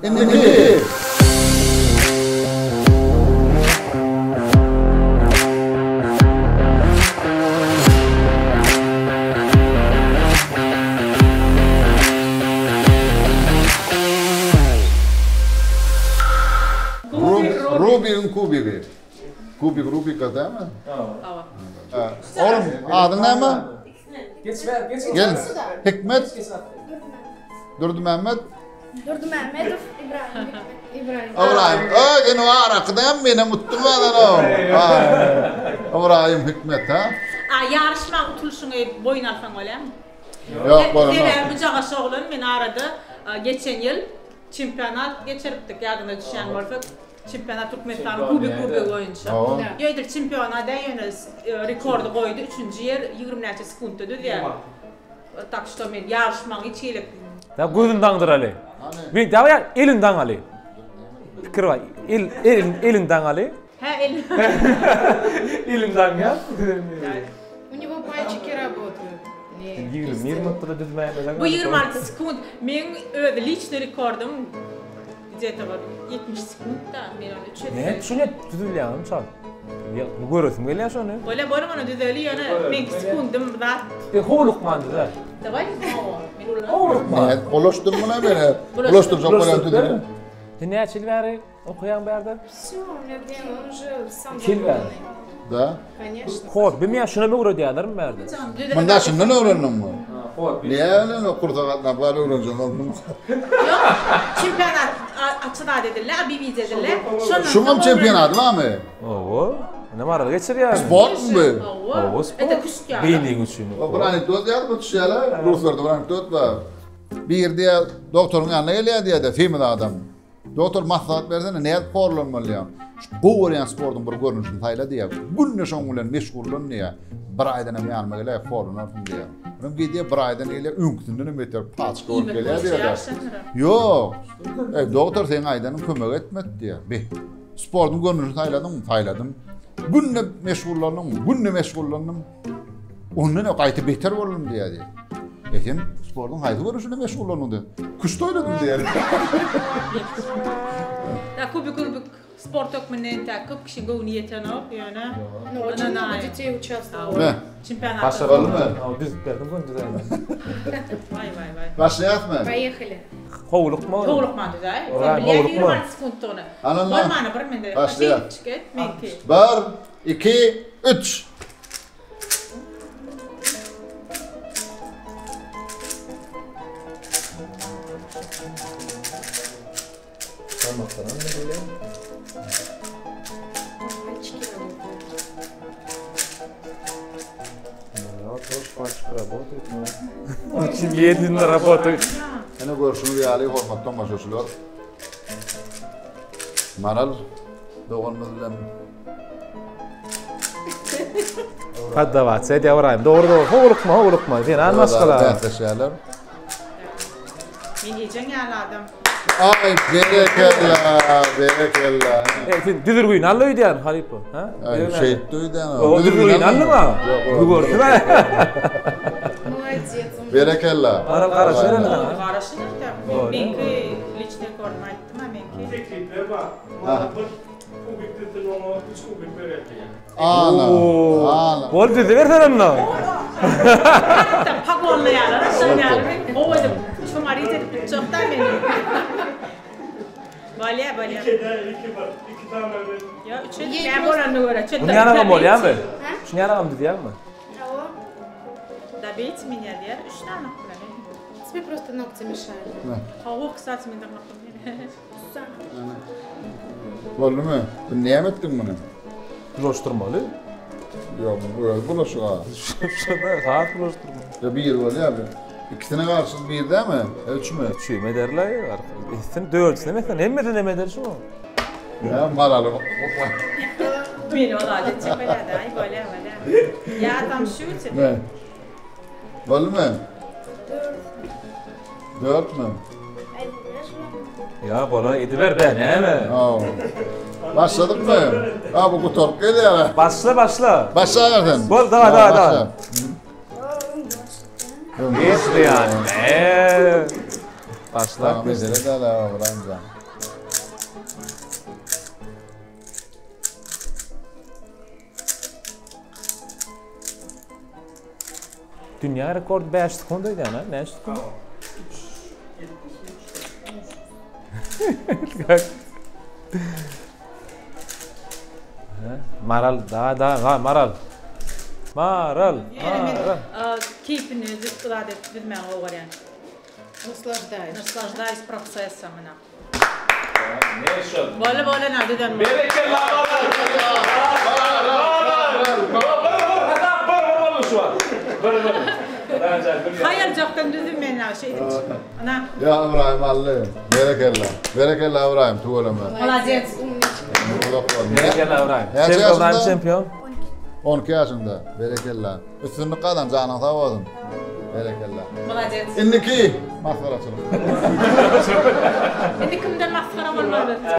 Indiki. Rubik'in kubiki. Rubik değil mi? Evet. Oğlum adın ne mi? Geç. Gel. Hikmet. Durdu Mehmet. Durdu Mehmetov, İbrahim. İbrahim. Gene var akıdan beni mutlu eden o. İbrahim Hikmet ha. Yarışma utuluşunu boyun alsan öyle mi? Yok bana. Bu cağa şoğlun beni aradı. Geçen yıl çempiyonat geçiriptik. Yadına düşen varfık. Çempiyonat Türkmenistan'ın kubik oyuncu. Yöydür çempiyonada yönüz rekordu koydu. 3. yer 20 sekunddu diye. Tak što men yarışmanı içelik. Da gözünden Ali. Ben daha ya elinden Ali. Fikir var. Elinden Ali. He el. Elinden ya. У него пальчики работают. 20 noktada düzmeye Bu 26 sekund. Men öyle lichli rekordum. Где-то var 70 sekundda men onu 3. Ne? Şunu düzülüyorum çal. Ya bu görüyorsun geliyor şunu. Öyle bana onu düzeli yana men sekundum da. Hoğlukmandı da. Davay mı? Men Hoğlukman. Ne? Oluştur mu ne beni? Oluştur çok önemli değil. Ne çilveri okuyan berdi? Все, у меня время, он уже сам Kilver. довольный. Da. Конечно. Hoğ, ben şuna mı uğradı yadarım berdi? Bunda şimdi ne öğrendin mi? Hoğ. Niye öyle ne kurtulakla böyle öğreneceğim oğlum? Yok, çempiyonat açıda dediler, bir dediler. Şu mu çempiyonat var mı? Oo. Ne var geçir yani? Sport mu bu? Oo, spor. Это küçük ya. Beynin için. O bir anekdot yazdı bu şeyler. Ruslarda bir anekdot var. Bir diye doktorun yanına geliyor diye de filmde adam. Doktor maslahat versene ne porlanmalıyım. Bu variant sportun bir görünüşünü tayla diye. Günne şoğulen meşgulun diye. Bir aydan hem yanıma geliyor porlanırım diye. Onun gidiyor bir aydan geliyor ünktünden meter paçka olup geliyor diye de. Yok. Doktor senin aydanın kömek etmedi diye. Bir sportun görünüşünü tayladın mı? Tayladım. Günne meşgullandım. Ondan qaytı beter olalım diye. Ekin sportun hayatı görüşüne meşgullandım diye. Kuş oynadım diye. Da kubik spor takımından takıp kişi go niyeten o yani. Ну, очень много детей участвовало. Ne? Çempiyonat. Başlayalım mı? Düz verdim bunu düz verdim. Vay. Başlayalım mı? Поехали. Hoğluk mu? Doğrultmadı da. Oraya Biliyor doğrultma. 20 sekundunu. Anladın mı? Olmanı bir mende. Başlayalım. Çıkıt, menki. 1, 2, 3. Пальчики работают. Очень медленно работает. Ana görüşünü reali hormatdan başlasılar. Maral doğanımız bilen. Hadi bak, sen de varayım. Doğru. Hoğluk mu? Sen almaz kala. Dertleşerler. Men yiyeceksin yerlerden. Ay berekella. Sen düzürgüyün alıydı yani Halip o. Ay şey duydu ama. O düzürgüyün aldı mı? Bu gördü mü? Молодец. Он Berekella. Aral karışır mı? Karışın da. Menki lichne korma ettim ha menki. Teknikler var. Ha. Kubik dedi onu 3 kubik verildi yani. Ana. Bol düzü versen onu. Hatta pagonla yani. Şöyle o dedim. Şu maride çok da benim. Balya. İki var. 2 tane verildi. Ya üçün ben boranı göre. Bunu yana mı oluyor mu? Şunu yana mı diyor mu? Алло. Da bit minya diğer 3 tane. Тебе просто ногти мешают. Hava kısat mindan yaptım. Oldu mu? Bu niye ettin bunu? Bulaştırmalı. Yok bu bulaşık ha. Şurada saat bulaştırmalı. Ya bir var ya abi. İkisine karşı bir değil mi? 3 mü? Şu mederler ya. Sen dört demek ne eder şu? Ya maralı. Beni o da çepeledi. Ay böyle. Ya tam şu Ne? Oldu mu? 4 mü? Ya bana ediver be ne mi? Başladık mı? Ha bu kutup geliyor. Başla. Başla verdin. Bol daha. Geçti yani. Başla. Tamam, mesele de la Ramazan. Dünya rekordu 5 sekundaydı ana. Ne sekund? Maral, daha, Maral. Maral. Keyfini iradet bilmän oğaryan. Наслаждаюсь. Naslajdaýys prosessa mena. Ne şu? Bola näde den? Hayal joktan düzüm mena şey. Ana. Ya İbrahim Allah. Berekella İbrahim tuğulama. Молодец. Berekella İbrahim. Kaç İbrahim yaşında? şampiyon. 12 yaşında. Berekella. Üstünlük kadar canın tavodun. Berekella. Молодец. İnniki. Mahvaraçılık. Indi kimden masxara bolmaly?